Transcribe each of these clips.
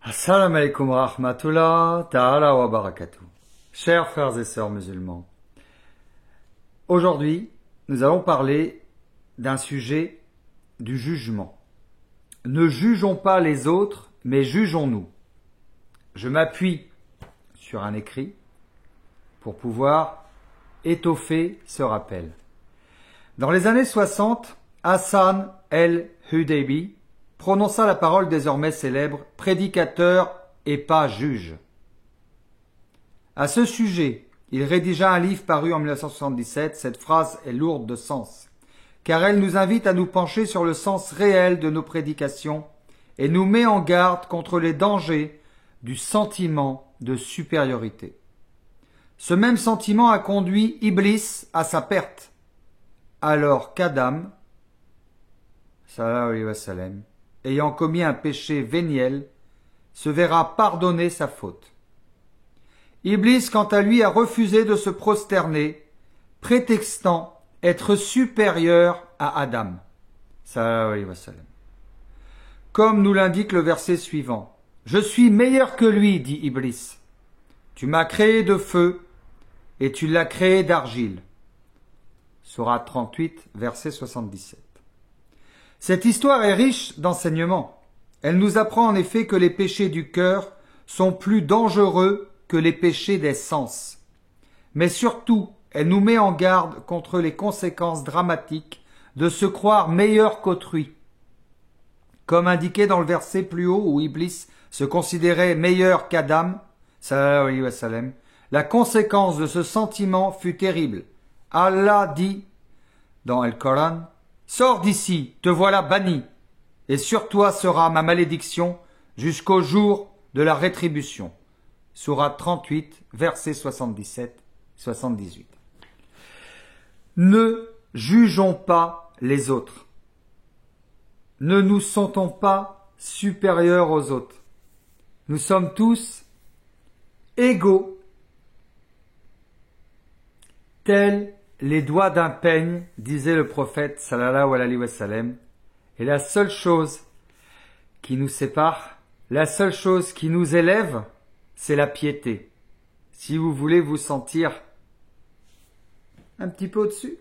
Assalamu alaikum wa rahmatullah ta'ala wa barakatuh. Chers frères et sœurs musulmans, aujourd'hui, nous allons parler d'un sujet du jugement. Ne jugeons pas les autres, mais jugeons-nous. Je m'appuie sur un écrit pour pouvoir étoffer ce rappel. Dans les années 60, Hassan el-Hudaybi prononça la parole désormais célèbre « prédicateur et pas juge ». À ce sujet, il rédigea un livre paru en 1977. Cette phrase est lourde de sens, car elle nous invite à nous pencher sur le sens réel de nos prédications et nous met en garde contre les dangers du sentiment de supériorité. Ce même sentiment a conduit Iblis à sa perte, alors qu'Adam, sallallahu alayhi wa sallam, ayant commis un péché véniel, se verra pardonner sa faute. Iblis, quant à lui, a refusé de se prosterner, prétextant être supérieur à Adam, sallallahu alayhi wa sallam. Comme nous l'indique le verset suivant, « Je suis meilleur que lui, dit Iblis. Tu m'as créé de feu et tu l'as créé d'argile. » Sourate 38, verset 77. Cette histoire est riche d'enseignements. Elle nous apprend en effet que les péchés du cœur sont plus dangereux que les péchés des sens. Mais surtout, elle nous met en garde contre les conséquences dramatiques de se croire meilleur qu'autrui. Comme indiqué dans le verset plus haut où Iblis se considérait meilleur qu'Adam, sallallahu alayhi wa sallam, la conséquence de ce sentiment fut terrible. Allah dit dans le Coran: Sors d'ici, te voilà banni, et sur toi sera ma malédiction jusqu'au jour de la rétribution. Sourate 38, versets 77-78. Ne jugeons pas les autres. Ne nous sentons pas supérieurs aux autres. Nous sommes tous égaux, tels les doigts d'un peigne, disait le prophète sallallahu alayhi wa sallam, et la seule chose qui nous sépare, la seule chose qui nous élève, c'est la piété. Si vous voulez vous sentir un petit peu au-dessus,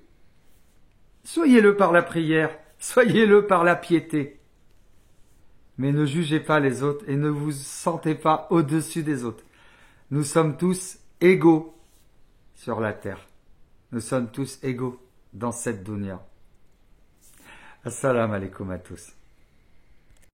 soyez-le par la prière, soyez-le par la piété. Mais ne jugez pas les autres et ne vous sentez pas au-dessus des autres. Nous sommes tous égaux sur la terre. Nous sommes tous égaux dans cette dunya. Assalamu alaikum à tous.